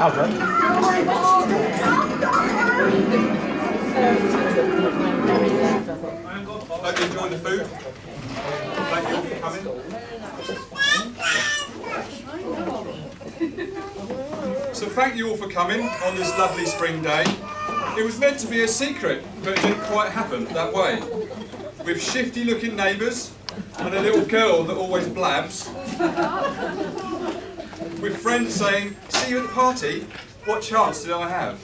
Albert. Hope you enjoyed the food. Thank you all for coming. So thank you all for coming on this lovely spring day. It was meant to be a secret, but it didn't quite happen that way. With shifty looking neighbours and a little girl that always blabs. With friends saying, "See you at the party? What chance did I have?"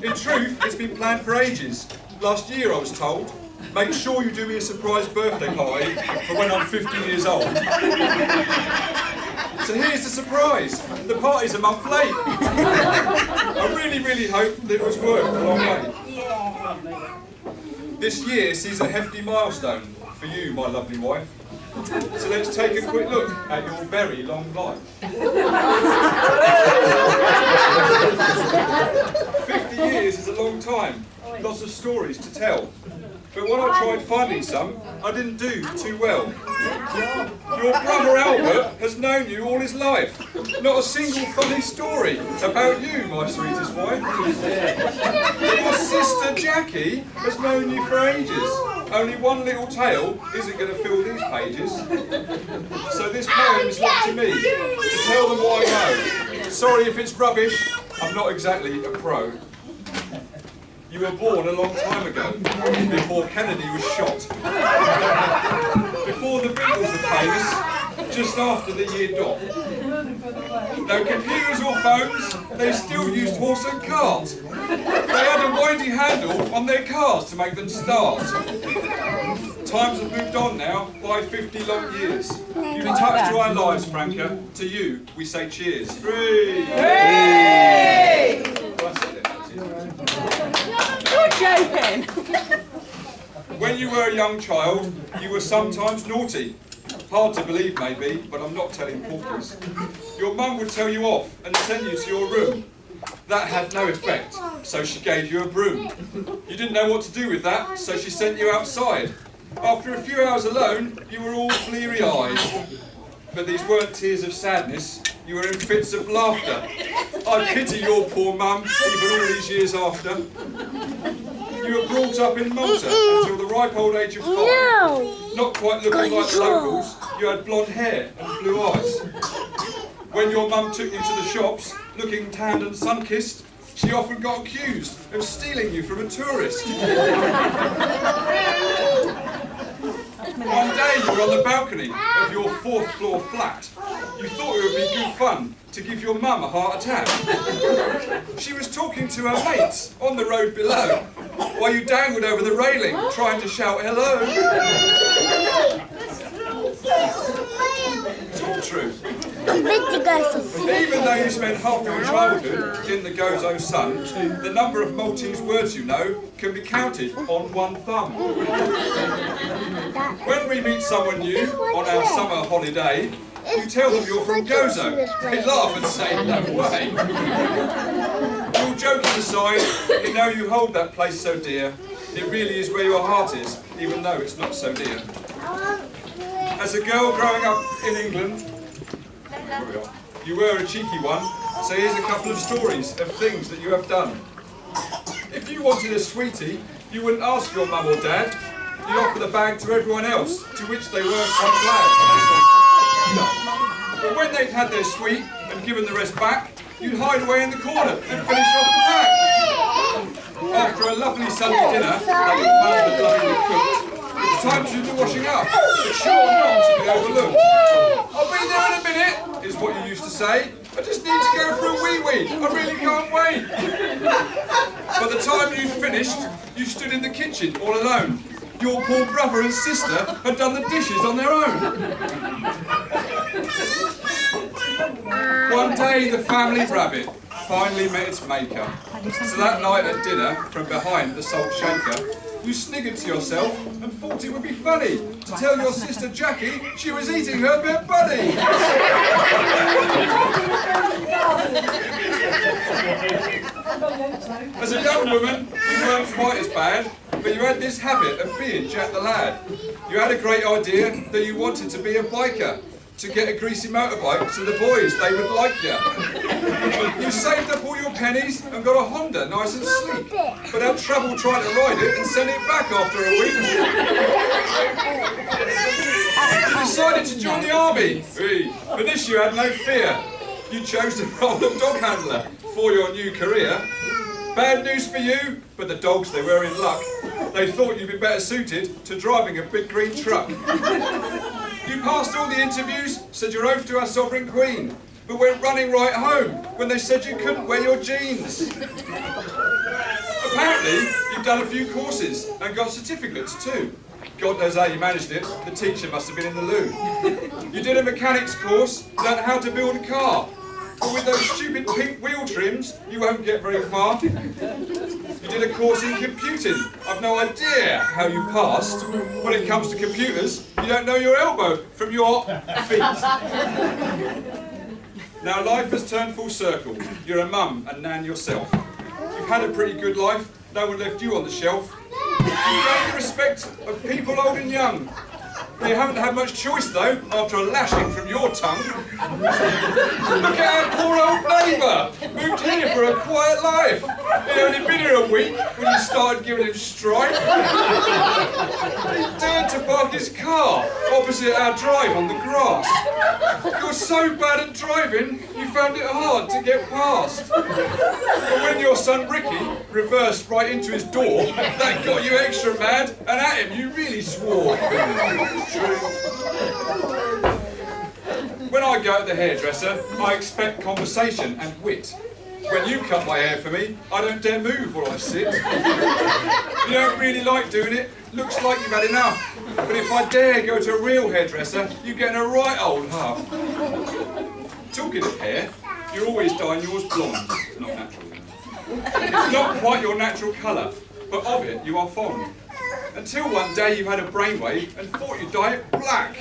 In truth, it's been planned for ages. Last year I was told, "Make sure you do me a surprise birthday party for when I'm 50 years old." So here's the surprise. The party's a month late. I really hope that it was worth the long wait. This year sees a hefty milestone for you, my lovely wife. So let's take a quick look at your very long life. 50 years is a long time, lots of stories to tell. But when I tried finding some, I didn't do too well. Your brother Albert has known you all his life. Not a single funny story about you, my sweetest wife. Your sister Jackie has known you for ages. Only one little tale isn't going to fill these pages. So this poem is left to me, to tell them what I know. Sorry if it's rubbish, I'm not exactly a pro. You were born a long time ago, before Kennedy was shot. Before the Beatles were famous, just after the year dot. No computers or phones, they still used horse and cart. They had a windy handle on their cars to make them start. Times have moved on now by 50 long years. You've touched our lives, Franca. To you, we say cheers. Three! Hey! You're joking! When you were a young child, you were sometimes naughty. Hard to believe maybe, but I'm not telling porkies. Your mum would tell you off and send you to your room. That had no effect, so she gave you a broom. You didn't know what to do with that, so she sent you outside. After a few hours alone, you were all bleary-eyed. But these weren't tears of sadness, you were in fits of laughter. I pity your poor mum, even all these years after. You were brought up in Malta until the ripe old age of 5. Not quite looking like the locals, you had blonde hair and blue eyes. When your mum took you to the shops, looking tanned and sun-kissed, she often got accused of stealing you from a tourist. One day you were on the balcony of your 4th floor flat. You thought it would be good fun to give your mum a heart attack. She was talking to her mates on the road below, while you dangled over the railing trying to shout hello. It's all true. Even though you spent half your childhood in the Gozo sun, the number of Maltese words you know can be counted on one thumb. When we meet someone new on our summer holiday, you tell them you're from Gozo. They laugh and say, "No way." All joking aside, you know you hold that place so dear. It really is where your heart is, even though it's not so dear. As a girl growing up in England, you were a cheeky one, so here's a couple of stories of things that you have done. If you wanted a sweetie, you wouldn't ask your mum or dad. You'd offer the bag to everyone else, to which they weren't quite glad. But when they'd had their sweet and given the rest back, you'd hide away in the corner and finish off the pack. After a lovely Sunday dinner that your mum had lovingly cooked, it's time to do the washing up, but sure not to be overlooked. "I'll be there in a minute," is what you used to say. "I just need to go for a wee-wee, I really can't wait." By the time you'd finished, you stood in the kitchen all alone. Your poor brother and sister had done the dishes on their own. One day the family rabbit finally met its maker. So that night at dinner, from behind the salt shaker, you sniggered to yourself and thought it would be funny to tell your sister Jackie she was eating her bit buddy. As a young woman, you weren't quite as bad, but you had this habit of being Jack the Lad. You had a great idea that you wanted to be a biker, to get a greasy motorbike so the boys, they would like you. You saved up all your pennies and got a Honda, nice and sleek, but had trouble trying to ride it and sent it back after a week. You decided to join the army. For this you had no fear. You chose the role of dog handler for your new career. Bad news for you, but the dogs, they were in luck. They thought you'd be better suited to driving a big green truck. You passed all the interviews, said your oath to our sovereign queen, but went running right home when they said you couldn't wear your jeans. Apparently, you've done a few courses and got certificates too. God knows how you managed it, the teacher must have been in the loo. You did a mechanics course, learned how to build a car, but with those stupid pink wheel trims, you won't get very far. You did a course in computing. I've no idea how you passed. When it comes to computers, you don't know your elbow from your feet. Now life has turned full circle. You're a mum and nan yourself. You've had a pretty good life. No one left you on the shelf. You've gained the respect of people old and young. You haven't had much choice though, after a lashing from your tongue. Look at our poor old neighbour, moved here for a quiet life. He'd only been here a week when you started giving him strife. He dared to park his car opposite our drive on the grass. You're so bad at driving, you found it hard to get past. But when your son Ricky reversed right into his door, that got you extra mad, and at him you really swore. When I go to the hairdresser, I expect conversation and wit. When you cut my hair for me, I don't dare move while I sit. You don't really like doing it, looks like you've had enough. But if I dare go to a real hairdresser, you're getting a right old huff. Talking of hair, you're always dyeing yours blonde, not natural. It's not quite your natural colour, but of it you are fond. Until one day you had a brainwave and thought you'd dye it black.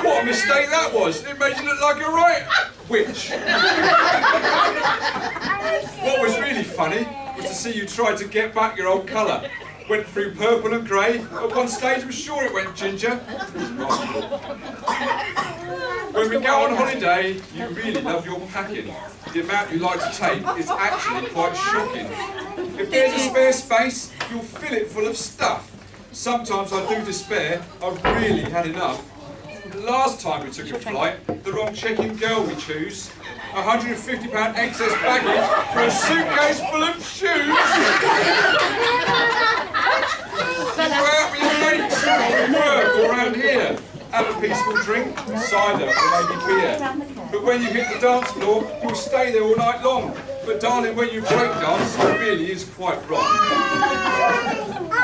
What a mistake that was! It made you look like a right witch. What was really funny was to see you try to get back your old colour. Went through purple and grey, at one stage was sure it went ginger. When we go on holiday, you really love your packing. The amount you like to take is actually quite shocking. If there's a spare space, you'll fill it full of stuff. Sometimes I do despair, I've really had enough. The last time we took a flight, the wrong check-in girl we choose, £150 excess baggage for a suitcase full of shoes. You go out with your mates, work or around here, have a peaceful drink, cider or maybe beer. But when you hit the dance floor, you'll stay there all night long. But darling, when you break dance, it really is quite wrong.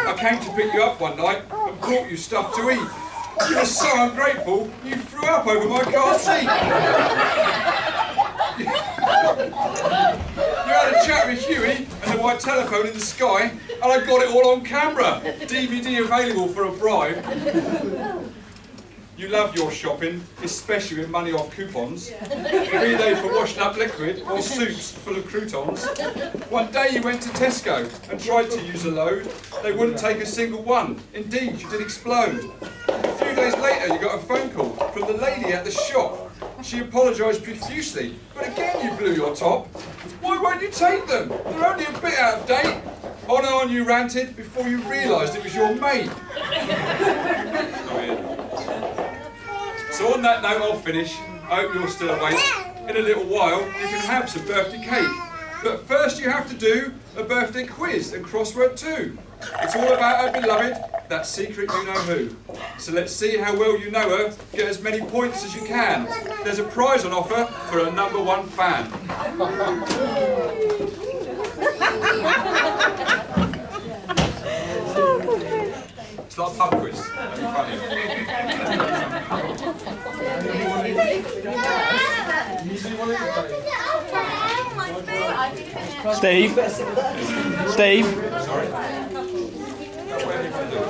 I came to pick you up one night and brought you stuff to eat. You were so ungrateful, you threw up over my car seat. You had a chat with Huey and the white telephone in the sky, and I got it all on camera. DVD available for a bribe. You love your shopping, especially with money off coupons, be they for washing up liquid or soups full of croutons. One day you went to Tesco and tried to use a load. They wouldn't take a single one. Indeed, you did explode. A few days later, you got a phone call from the lady at the shop. She apologised profusely, but again you blew your top. Why won't you take them? They're only a bit out of date. On and on you ranted before you realised it was your mate. So on that note, I'll finish. I hope you're still awake. In a little while, you can have some birthday cake. But first you have to do a birthday quiz and crossword too. It's all about our beloved, that secret you know who. So let's see how well you know her. Get as many points as you can. There's a prize on offer for a #1 fan. It's like a pub quiz. That'd be funny. Steve? Steve? Sorry?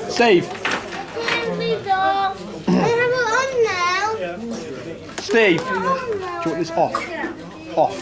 Steve? Steve? Do you want this off? Off.